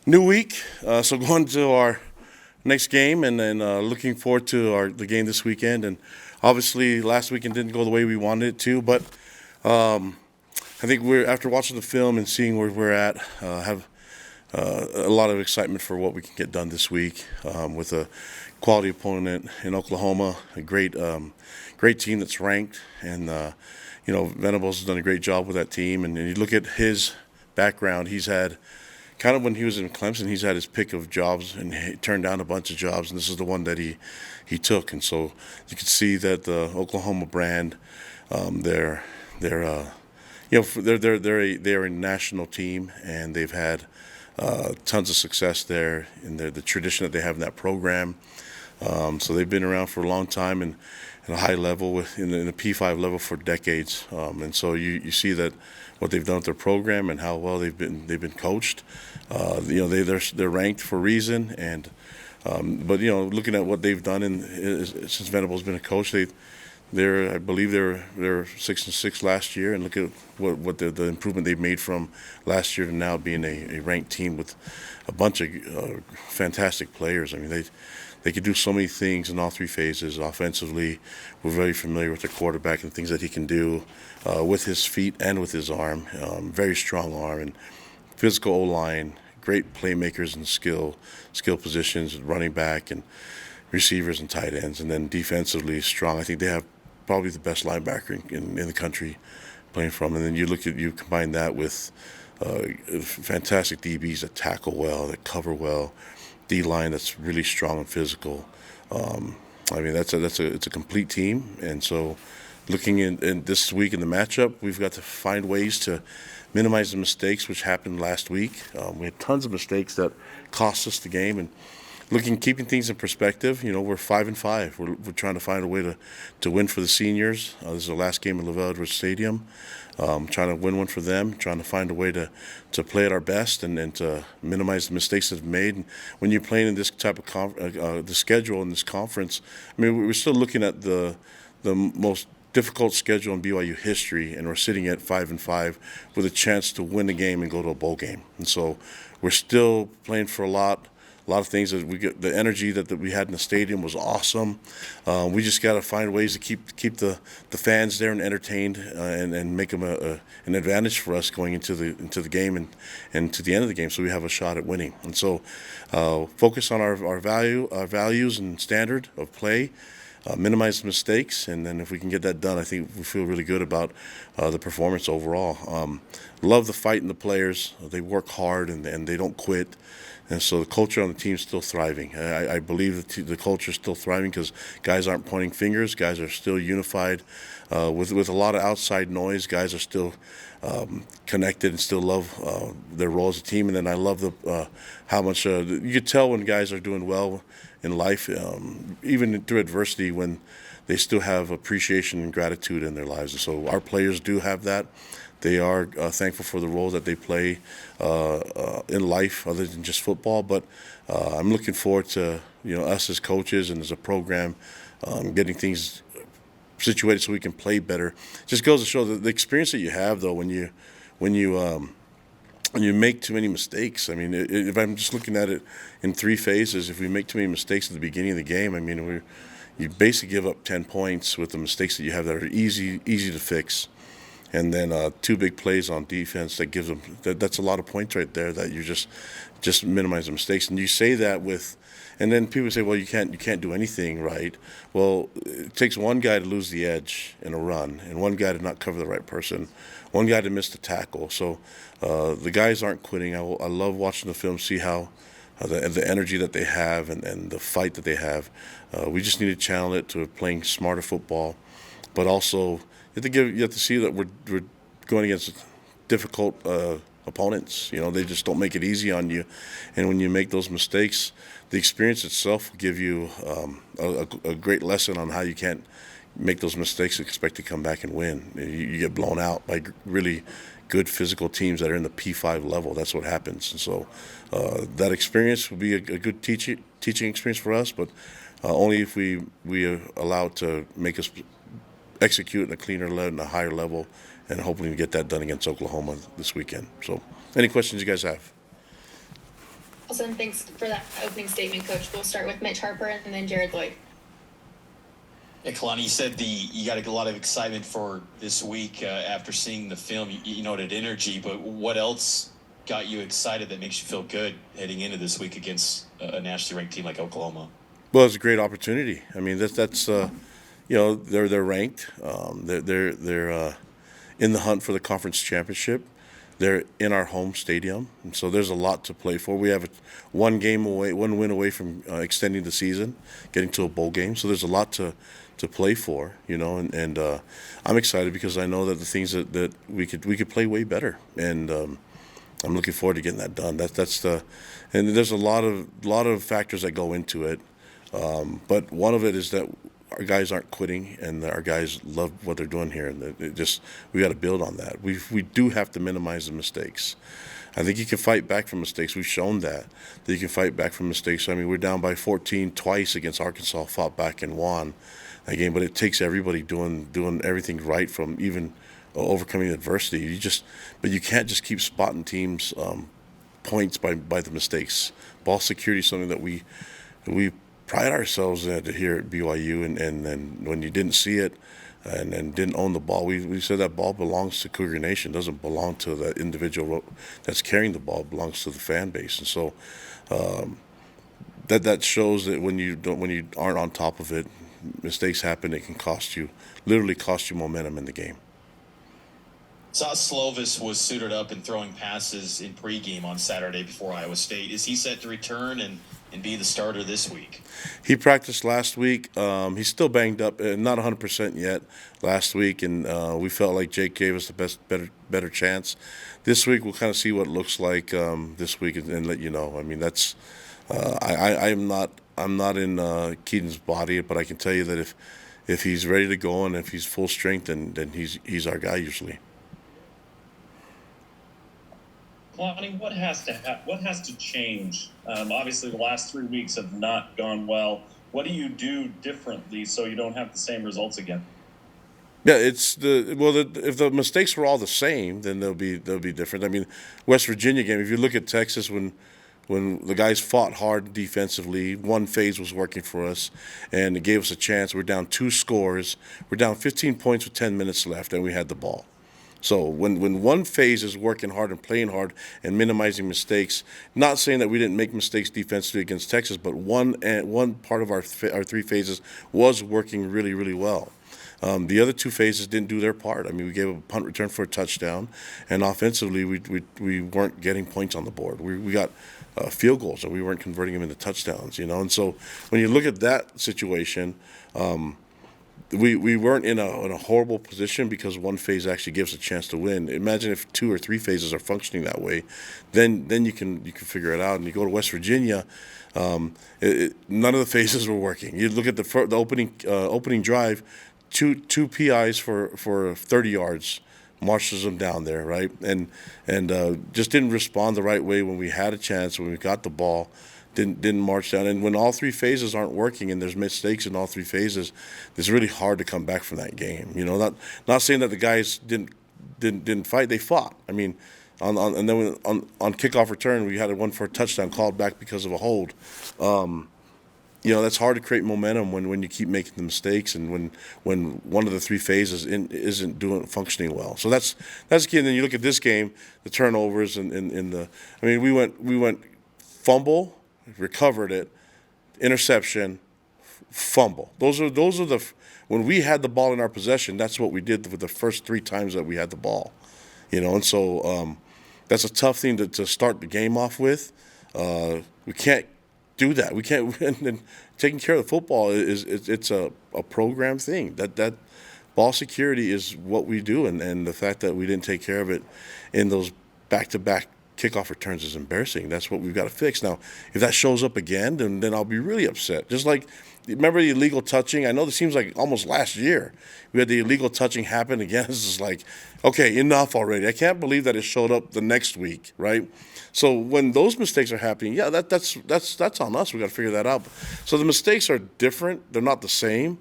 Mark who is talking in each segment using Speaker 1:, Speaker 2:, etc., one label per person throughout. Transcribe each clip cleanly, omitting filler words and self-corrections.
Speaker 1: New week, so going to our next game, and then looking forward to the game this weekend. And obviously, last weekend didn't go the way we wanted it to, but I think we're after watching the film and seeing where we're at, have a lot of excitement for what we can get done this week with a quality opponent in Oklahoma, a great team that's ranked, and Venables has done a great job with that team. And you look at his background, he's had kind of when he was in Clemson, he's had his pick of jobs and he turned down a bunch of jobs, and this is the one that he took. And so you can see that the Oklahoma brand, they're they're a national team, and they've had tons of success there in the tradition that they have in that program. So they've been around for a long time and at a high level in the P5 level for decades. And so you see that what they've done with their program and how well they've been coached. They're ranked for a reason, and but looking at what they've done since Venables been a coach, I believe they're 6-6 last year, and look at what the improvement they've made from last year to now being a ranked team with a bunch of fantastic players. I mean, they could do so many things in all three phases. Offensively, we're very familiar with their quarterback and things that he can do with his feet and with his arm. Very strong arm and physical O-line, great playmakers and skill positions, running back and receivers and tight ends. And then defensively strong. I think they have probably the best linebacker in the country playing from. And then you combine that with fantastic DBs that tackle well, that cover well, D-line that's really strong and physical. I mean, it's a complete team. And so looking in this week in the matchup, we've got to find ways to minimize the mistakes which happened last week. We had tons of mistakes that cost us the game, and keeping things in perspective, we're 5-5. We're trying to find a way to win for the seniors. This is the last game at LaVell Edwards Stadium. Trying to win one for them, trying to find a way to play at our best and to minimize the mistakes that we've made. And when you're playing in this type of the schedule in this conference, I mean, we're still looking at the most difficult schedule in BYU history, and we're sitting at 5-5 with a chance to win the game and go to a bowl game. And so we're still playing for a lot of things. That we get, the energy that we had in the stadium was awesome. We just got to find ways to keep the fans there and entertained, and make them an advantage for us going into the game and to the end of the game, so we have a shot at winning. And so focus on our values and standard of play. Minimize mistakes, and then if we can get that done, I think we feel really good about the performance overall. Love the fight in the players. They work hard and they don't quit. And so the culture on the team is still thriving. I believe the culture is still thriving because guys aren't pointing fingers. Guys are still unified with a lot of outside noise. Guys are still connected and still love their role as a team. And then I love how much you could tell when guys are doing well in life, even through adversity, when they still have appreciation and gratitude in their lives. And so our players do have that. They are thankful for the roles that they play in life, other than just football. But I'm looking forward to us as coaches and as a program getting things situated so we can play better. Just goes to show the experience that you have, though, when you make too many mistakes. I mean, if I'm just looking at it in three phases, if we make too many mistakes at the beginning of the game, I mean, you basically give up 10 points with the mistakes that you have that are easy to fix. And then two big plays on defense that gives them that's a lot of points right there that you just minimize the mistakes. And you say that and then people say, well, you can't do anything right. Well, it takes one guy to lose the edge in a run, and one guy to not cover the right person, one guy to miss the tackle. So the guys aren't quitting. I love watching the film, see how the energy that they have and the fight that they have. We just need to channel it to playing smarter football, but also you have to see that we're going against difficult opponents. They just don't make it easy on you, and when you make those mistakes, the experience itself will give you a great lesson on how you can't make those mistakes and expect to come back and win. You get blown out by really good physical teams that are in the P5 level. That's what happens. And so that experience will be a good teaching experience for us, but only if we allow it to make us execute at a cleaner level and a higher level, and hopefully get that done against Oklahoma this weekend. So any questions you guys have?
Speaker 2: Awesome. Thanks for that opening statement, Coach. We'll start with Mitch Harper and then Jared Lloyd.
Speaker 3: Yeah, Kalani, you said you got a lot of excitement for this week after seeing the film. You noted energy, but what else got you excited that makes you feel good heading into this week against a nationally ranked team like Oklahoma?
Speaker 1: Well, it's a great opportunity. I mean, that's they're ranked. They're in the hunt for the conference championship. They're in our home stadium, and so there's a lot to play for. We have one win away from extending the season, getting to a bowl game. So there's a lot to play for, and I'm excited because I know that the things that we could play way better, and I'm looking forward to getting that done. And there's a lot of factors that go into it, but one of it is that our guys aren't quitting, and our guys love what they're doing here, and we got to build on that. We do have to minimize the mistakes. I think you can fight back from mistakes. We've shown that you can fight back from mistakes. I mean, we're down by 14 twice against Arkansas, fought back and won that game. But it takes everybody doing everything right, from even overcoming adversity. But you can't just keep spotting teams points by the mistakes. Ball security is something that we pride ourselves in here at BYU, and then when you didn't see it and didn't own the ball, we said that ball belongs to Cougar Nation. It doesn't belong to the individual that's carrying the ball. It belongs to the fan base, and so that shows that when you aren't on top of it, mistakes happen. It can literally cost you momentum in the game.
Speaker 3: Saw Slovis was suited up and throwing passes in pregame on Saturday before Iowa State. Is he set to return and be the starter this week?
Speaker 1: He practiced last week. He's still banged up, not 100% yet last week, and we felt like Jake gave us the better chance. This week we'll kind of see what it looks like this week and let you know. I mean, that's I'm not in Keaton's body, but I can tell you that if he's ready to go and if he's full strength, then he's our guy usually.
Speaker 4: Kalani, what has to change? Obviously, the last 3 weeks have not gone well. What do you do differently so you don't have the same results again?
Speaker 1: Yeah, if the mistakes were all the same, then they'll be different. I mean, West Virginia game. If you look at Texas, when the guys fought hard defensively, one phase was working for us, and it gave us a chance. We're down 2 scores. We're down 15 points with 10 minutes left, and we had the ball. So when one phase is working hard and playing hard and minimizing mistakes, not saying that we didn't make mistakes defensively against Texas, but one part of our 3 phases was working really, really well. The other 2 phases didn't do their part. I mean, we gave a punt return for a touchdown, and offensively we weren't getting points on the board. We got field goals, and we weren't converting them into touchdowns. And so when you look at that situation, we weren't in a horrible position because one phase actually gives a chance to win. Imagine if 2 or 3 phases are functioning that way, then you can figure it out. And you go to West Virginia, none of the phases were working. You look at the opening drive, two PIs for 30 yards, marches them down there, right, and just didn't respond the right way when we had a chance, when we got the ball. Didn't march down, and when all 3 phases aren't working and there's mistakes in all 3 phases, it's really hard to come back from that game. Not saying that the guys didn't fight; they fought. I mean, on kickoff return, we had one for a touchdown called back because of a hold. That's hard to create momentum when you keep making the mistakes and when one of the 3 phases isn't functioning well. So that's key. And then you look at this game, the turnovers and I mean, we went fumble, recovered it, interception, fumble. Those are when we had the ball in our possession. That's what we did for the first 3 times that we had the ball, And so that's a tough thing to start the game off with. We can't do that. We can't. And taking care of the football it's a program thing. That ball security is what we do, and the fact that we didn't take care of it in those back-to-back kickoff returns is embarrassing. That's what we've got to fix. Now, if that shows up again, then I'll be really upset. Just like, remember the illegal touching? I know this seems like almost last year. We had the illegal touching happen again. It's just like, okay, enough already. I can't believe that it showed up the next week, right? So when those mistakes are happening, yeah, that's on us. We got to figure that out. So the mistakes are different. They're not the same,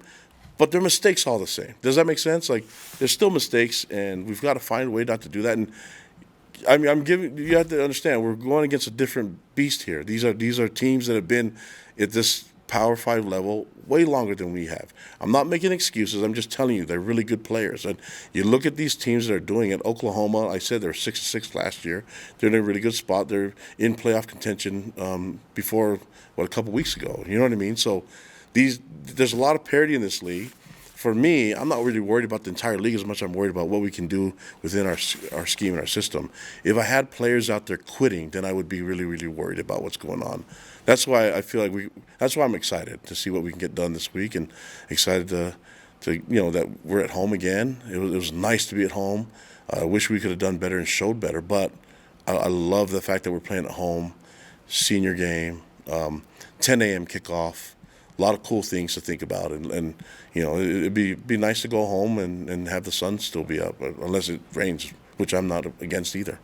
Speaker 1: but they're mistakes all the same. Does that make sense? Like, there's still mistakes, and we've got to find a way not to do that. And I mean, I'm giving you have to understand we're going against a different beast here. These are teams that have been at this Power Five level way longer than we have. I'm not making excuses. I'm just telling you they're really good players. And you look at these teams that are doing it. Oklahoma, I said they were 6-6 last year. They're in a really good spot. They're in playoff contention before a couple weeks ago. You know what I mean? So there's a lot of parity in this league. For me, I'm not really worried about the entire league as much as I'm worried about what we can do within our scheme and our system. If I had players out there quitting, then I would be really, really worried about what's going on. That's why I feel like that's why I'm excited to see what we can get done this week, and excited to that we're at home again. It was nice to be at home. I wish we could have done better and showed better, but I love the fact that we're playing at home, senior game, 10 a.m. kickoff. A lot of cool things to think about, and it'd be nice to go home and have the sun still be up, unless it rains, which I'm not against either.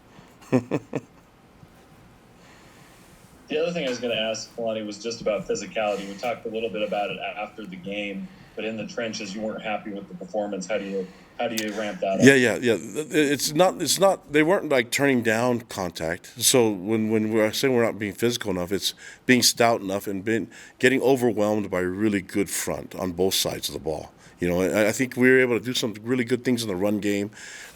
Speaker 4: The other thing I was going to ask, Kalani, was just about physicality. We talked a little bit about it after the game, but in the trenches, you weren't happy with the performance. How do you ramp that up?
Speaker 1: Yeah. It's not. They weren't like turning down contact. So when we're saying we're not being physical enough, it's being stout enough and getting overwhelmed by a really good front on both sides of the ball. I think we were able to do some really good things in the run game.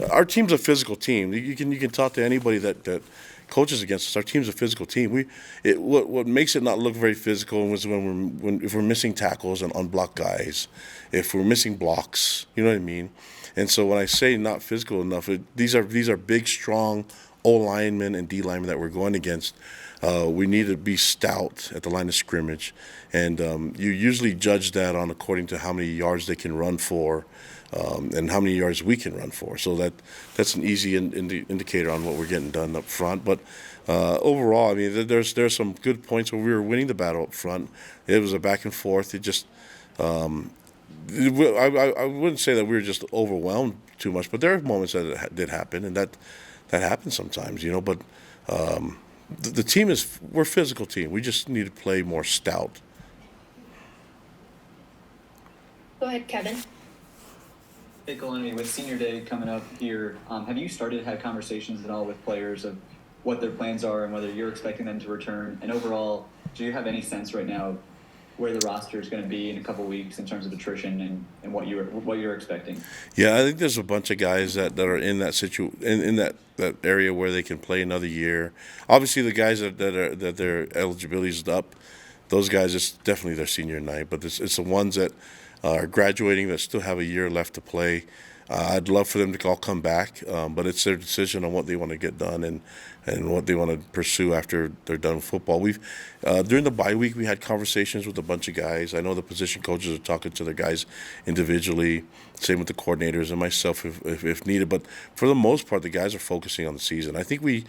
Speaker 1: Our team's a physical team. You can talk to anybody that coaches against us. Our team's a physical team. What makes it not look very physical is if we're missing tackles and unblocked guys, if we're missing blocks. You know what I mean? And so when I say not physical enough, these are big, strong O linemen and D linemen that we're going against. We need to be stout at the line of scrimmage, and you usually judge that on according to how many yards they can run for, and how many yards we can run for. So that's an easy indicator on what we're getting done up front. But overall, I mean, there's some good points where we were winning the battle up front. It was a back and forth. It just I wouldn't say that we were just overwhelmed too much, but there are moments that it did happen, and that happens sometimes, But the team we're a physical team. We just need to play more stout.
Speaker 2: Go ahead, Kevin.
Speaker 5: Hey, Kalani, with Senior Day coming up here, have you started to have conversations at all with players of what their plans are and whether you're expecting them to return? And overall, do you have any sense right now where the roster is going to be in a couple weeks in terms of attrition and what you're expecting?
Speaker 1: Yeah, I think there's a bunch of guys that are in that in that area where they can play another year. Obviously, the guys that their eligibility is up, those guys, it's definitely their senior night. But it's the ones that are graduating that still have a year left to play. I'd love for them to all come back, but it's their decision on what they want to get done and what they want to pursue after they're done with football. We've during the bye week we had conversations with a bunch of guys. I know the position coaches are talking to their guys individually. Same with the coordinators and myself if needed. But for the most part, the guys are focusing on the season. I think we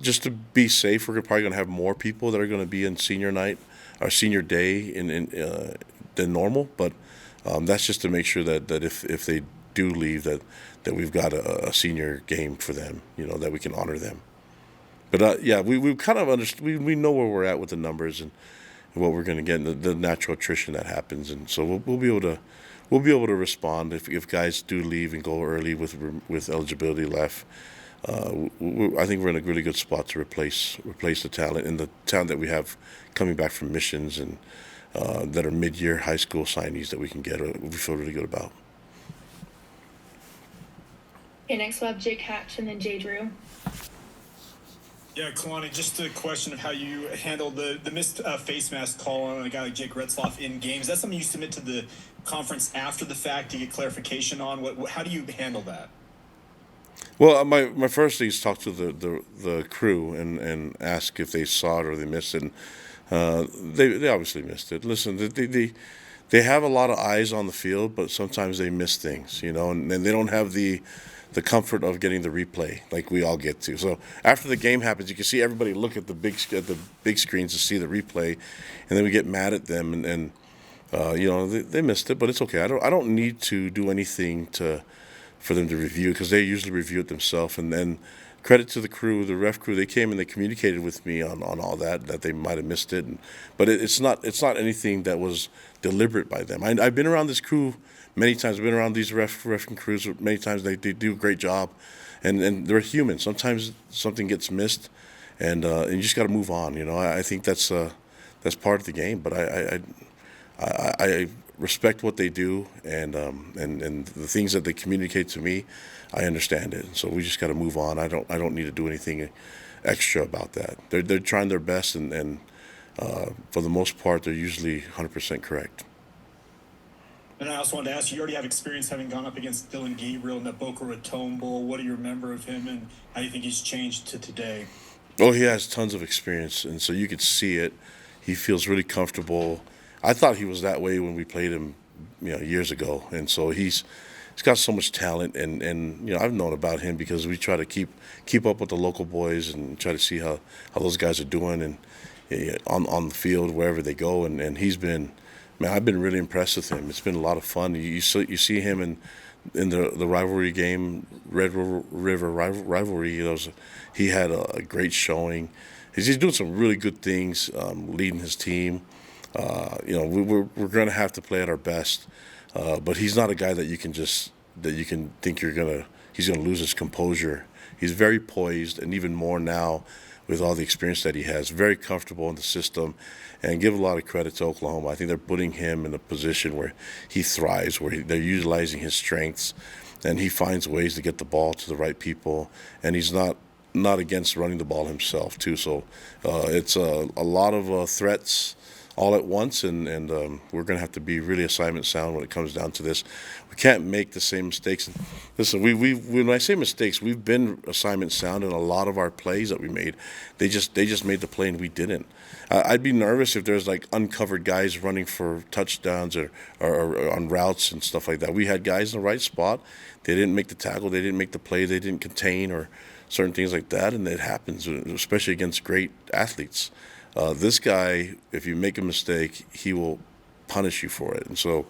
Speaker 1: just to be safe, we're probably going to have more people that are going to be in senior night or senior day than normal. But that's just to make sure that if they do leave, that we've got a senior game for them, that we can honor them. But we kind of understand. We know where we're at with the numbers and what we're going to get, and the natural attrition that happens, and so we'll be able to respond if guys do leave and go early with eligibility left. I think we're in a really good spot to replace the talent and the talent that we have coming back from missions and that are mid-year high school signees that we can get. We feel really good about.
Speaker 2: Okay, next we'll have Jake Hatch and then Jay Drew.
Speaker 6: Yeah, Kalani, just a question of how you handle the missed face mask call on a guy like Jake Retzloff in games. That's something you submit to the conference after the fact to get clarification on. How do you handle that?
Speaker 1: Well, my first thing is talk to the crew and ask if they saw it or they missed it. They obviously missed it. Listen, they have a lot of eyes on the field, but sometimes they miss things, and they don't have the comfort of getting the replay like we all get to. So after the game happens, you can see everybody look at the big screens to see the replay, and then we get mad at them and they missed it, but it's okay. I don't need to do anything for them to review because they usually review it themselves. And then credit to the crew, the ref crew, they came and they communicated with me on all that they might have missed it, but it's not anything that was deliberate by them. I've been around this crew many times. I've been around these ref crews many times. They do a great job, and they're human. Sometimes something gets missed, and you just got to move on. I think that's part of the game. But I respect what they do, and the things that they communicate to me, I understand it. So we just got to move on. I don't need to do anything extra about that. They're trying their best, and for the most part, they're usually 100% correct.
Speaker 6: And I also wanted to ask you already have experience having gone up against Dylan Gabriel in the Boca Raton Bowl. What do you remember of him, and how do you think he's changed to today?
Speaker 1: Oh, he has tons of experience, and so you could see it. He feels really comfortable. I thought he was that way when we played him, years ago, and so he's got so much talent, and I've known about him because we try to keep up with the local boys and try to see how those guys are doing and on the field wherever they go, and he's been. Man, I've been really impressed with him. It's been a lot of fun. You see him in the rivalry game, Red River rivalry. He had a great showing. He's doing some really good things, leading his team. We're going to have to play at our best, but he's not a guy that you can think he's gonna lose his composure. He's very poised, and even more now with all the experience that he has, very comfortable in the system, and give a lot of credit to Oklahoma. I think they're putting him in a position where he thrives, where they're utilizing his strengths, and he finds ways to get the ball to the right people, and he's not against running the ball himself too. So it's a lot of threats all at once, and we're going to have to be really assignment sound when it comes down to this. We can't make the same mistakes. Listen, when I say mistakes, we've been assignment sound in a lot of our plays that we made. They just made the play and we didn't. I'd be nervous if there's like uncovered guys running for touchdowns or on routes and stuff like that. We had guys in the right spot. They didn't make the tackle. They didn't make the play. They didn't contain or certain things like that, and it happens, especially against great athletes. This guy, if you make a mistake, he will punish you for it. And so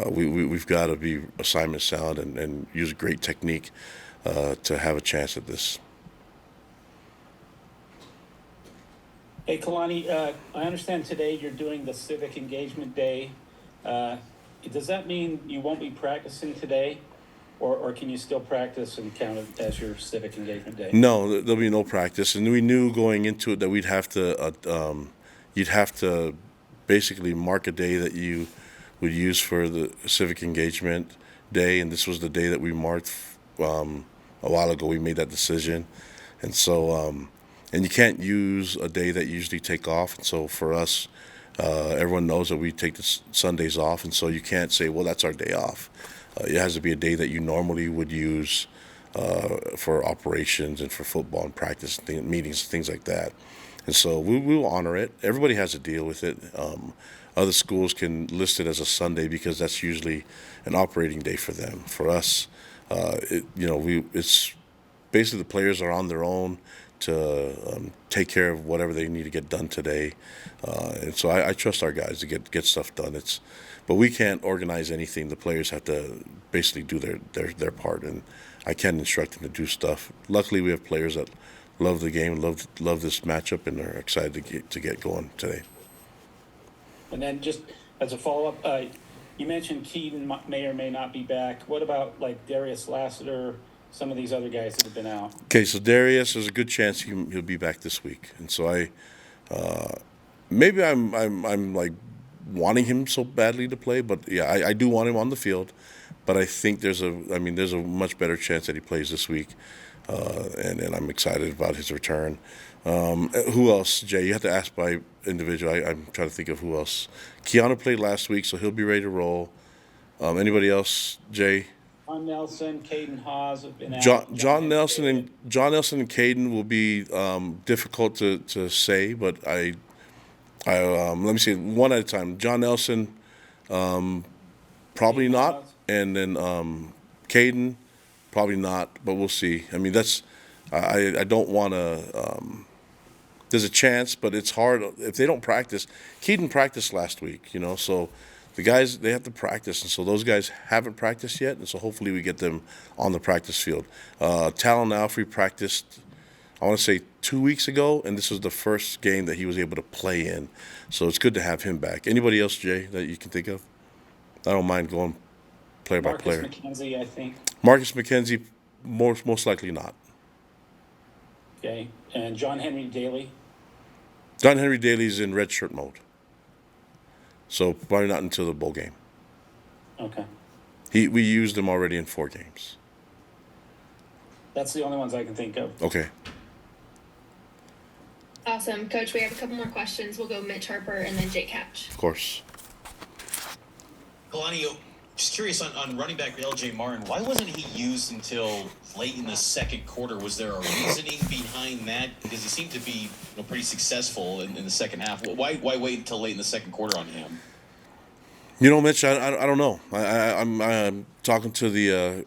Speaker 1: we've got to be assignment sound and use great technique to have a chance at this.
Speaker 7: Hey, Kalani, I understand today you're doing the Civic Engagement Day. Does that mean you won't be practicing today? Or can you still practice and count it as your Civic Engagement Day?
Speaker 1: No, there'll be no practice, and we knew going into it that we'd have to, you'd have to basically mark a day that you would use for the Civic Engagement Day, and this was the day that we marked a while ago. We made that decision, and so and you can't use a day that you usually take off, and so for us, everyone knows that we take the Sundays off, and so you can't say, well, that's our day off. It has to be a day that you normally would use for operations and for football and practice and meetings, things like that. And so we will honor it. Everybody has to deal with it. Other schools can list it as a Sunday because that's usually an operating day for them. For us, it's basically the players are on their own to take care of whatever they need to get done today. And so I trust our guys to get stuff done. But we can't organize anything. The players have to basically do their part, and I can't instruct them to do stuff. Luckily, we have players that love the game, love this matchup, and are excited to get going today.
Speaker 7: And then just as a follow-up, you mentioned Keaton may or may not be back. What about like Darius Lassiter, some of these other guys that have been out?
Speaker 1: Okay, so Darius, there's a good chance he'll be back this week, and so maybe I'm like wanting him so badly to play, but yeah, I do want him on the field. But I think there's a much better chance that he plays this week, and I'm excited about his return. Who else, Jay? You have to ask by individual. I'm trying to think of who else. Keanu played last week, so he'll be ready to roll. Anybody else, Jay?
Speaker 7: John Nelson, Caden Haas have been out.
Speaker 1: John Nelson and Caden will be difficult to say, but I let me see one at a time. John Nelson, probably not, and then Caden, probably not, but we'll see. I mean, I don't want to. There's a chance, but it's hard if they don't practice. Keaton practiced last week, so the guys, they have to practice, and so those guys haven't practiced yet, and so hopefully we get them on the practice field. Talon Alfrey practiced, I want to say 2 weeks ago, and this was the first game that he was able to play in. So it's good to have him back. Anybody else, Jay, that you can think of? I don't mind going player by player.
Speaker 7: Marcus McKenzie, I think.
Speaker 1: Marcus McKenzie most likely not.
Speaker 7: Okay, and John Henry Daly.
Speaker 1: Don Henry Daly's in red shirt mode, so probably not until the bowl game.
Speaker 7: Okay,
Speaker 1: We used him already in 4 games.
Speaker 7: that's the only ones I can think of.
Speaker 1: Okay.
Speaker 2: Awesome. Coach, we have a couple more questions. We'll go Mitch Harper and then Jake Hatch.
Speaker 1: Of course.
Speaker 3: Kalani, just curious on running back LJ Martin, why wasn't he used until late in the second quarter? Was there a reasoning behind that? Because he seemed to be pretty successful in the second half. Why wait until late in the second quarter on him?
Speaker 1: You know, Mitch, I don't know. I'm talking to the.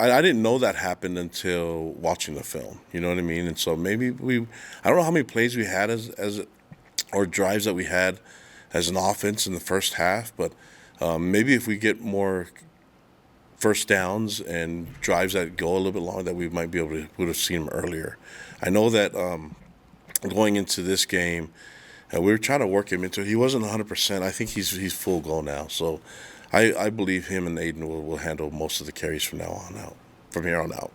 Speaker 1: I didn't know that happened until watching the film. You know what I mean? And so maybe I don't know how many plays we had as or drives that we had as an offense in the first half, but maybe if we get more first downs and drives that go a little bit longer, that we might be able to would have seen them earlier. I know that going into this game, we were trying to work him into it. He wasn't 100%. I think he's full go now. So I believe him and Aiden will handle most of the carries from here on out.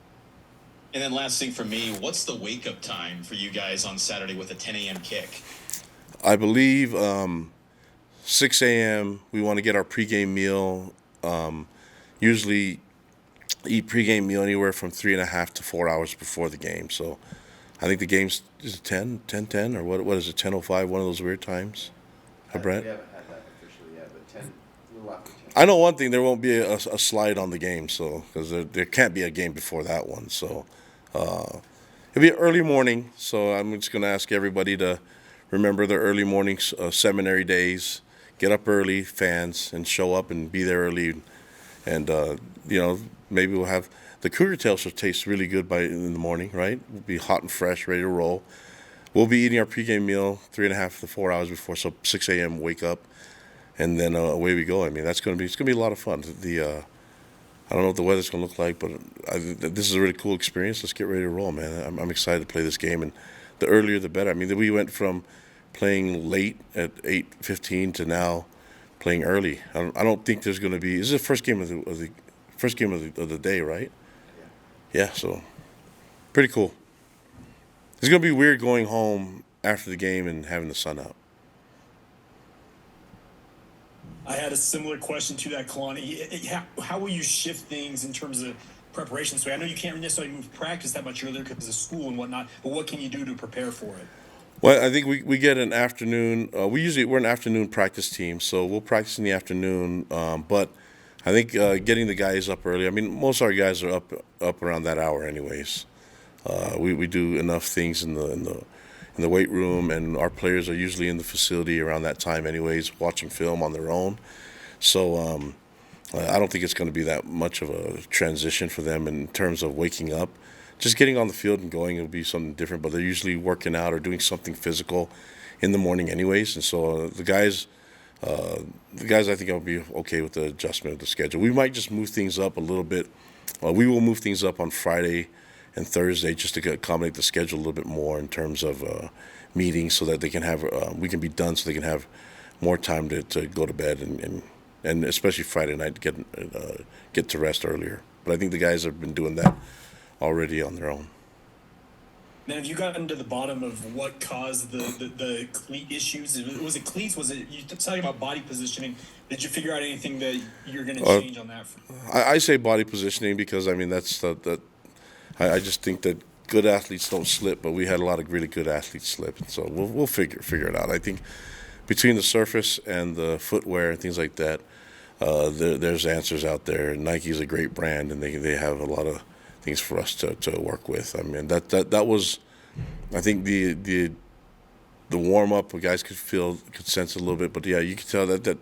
Speaker 3: And then last thing for me, what's the wake-up time for you guys on Saturday with a 10 a.m. kick?
Speaker 1: I believe 6 a.m. we want to get our pregame meal. Usually eat pregame meal anywhere from 3.5 to 4 hours before the game. So I think the game's is it 10 or what is it, 10:05, one of those weird times? Brent?
Speaker 8: We haven't had that officially yet, but 10, a little after 10.
Speaker 1: I know one thing, there won't be a slide on the game, so because there can't be a game before that one. So it'll be early morning. So I'm just going to ask everybody to remember the early morning seminary days. Get up early, fans, and show up and be there early. And maybe we'll have the cougar tail should taste really good in the morning, right? We'll be hot and fresh, ready to roll. We'll be eating our pregame meal 3.5 to 4 hours before, so 6 a.m. wake up. And then away we go. I mean, it's going to be a lot of fun. I don't know what the weather's going to look like, but this is a really cool experience. Let's get ready to roll, man. I'm excited to play this game, and the earlier the better. I mean, we went from playing late at 8:15 to now playing early. I don't think there's going to be. This is the first game of the day, right? Yeah. So pretty cool. It's going to be weird going home after the game and having the sun out.
Speaker 6: I had a similar question to that, Kalani. How will you shift things in terms of preparation? So I know you can't necessarily move practice that much earlier because of school and whatnot, but what can you do to prepare for it?
Speaker 1: Well, I think we get an afternoon. We're an afternoon practice team, so we'll practice in the afternoon. But I think getting the guys up early. I mean, most of our guys are up around that hour, anyways. We do enough things in the weight room, and our players are usually in the facility around that time, anyways, watching film on their own. So I don't think it's going to be that much of a transition for them in terms of waking up. Just getting on the field and going will be something different, but they're usually working out or doing something physical in the morning anyways. And so the guys I think will be okay with the adjustment of the schedule. We might just move things up a little bit. We will move things up on Friday and Thursday just to accommodate the schedule a little bit more in terms of meetings, so that they can have we can be done, so they can have more time to go to bed and especially Friday night get to rest earlier. But I think the guys have been doing that already on their own.
Speaker 6: Then have you gotten to the bottom of what caused the cleat issues? Was it cleats? Was it you talking about body positioning? Did you figure out anything that you're going to change on that?
Speaker 1: I say body positioning because, I mean, that's that. I just think that good athletes don't slip, but we had a lot of really good athletes slip, and so we'll figure it out. I think between the surface and the footwear and things like that, there's answers out there. Nike's a great brand, and they have a lot of things for us to work with. I mean, that was, I think the warm up, the guys could sense it a little bit, but yeah, you could tell that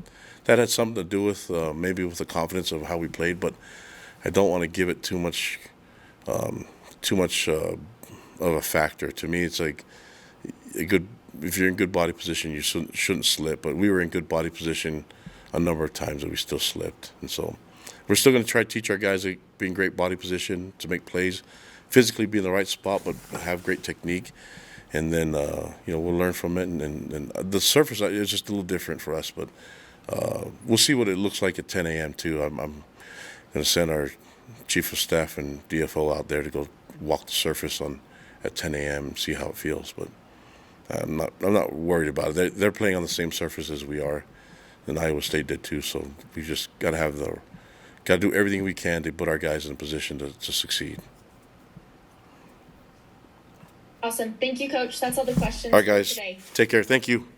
Speaker 1: had something to do with maybe with the confidence of how we played, but I don't want to give it too much of a factor. To me, it's like if you're in good body position, you shouldn't slip. But we were in good body position a number of times, and we still slipped. And so we're still going to try to teach our guys to be in great body position to make plays, physically be in the right spot, but have great technique. And then we'll learn from it. And the surface is just a little different for us, but we'll see what it looks like at 10 a.m. too. I'm going to send our chief of staff and DFO out there to go walk the surface at 10 a.m. and see how it feels. But I'm not worried about it. They're playing on the same surface as we are, and Iowa State did too. So we just got to do everything we can to put our guys in a position to succeed.
Speaker 2: Awesome. Thank you, Coach. That's all the questions
Speaker 1: All right,
Speaker 2: for
Speaker 1: guys.
Speaker 2: today.
Speaker 1: Take care. Thank you.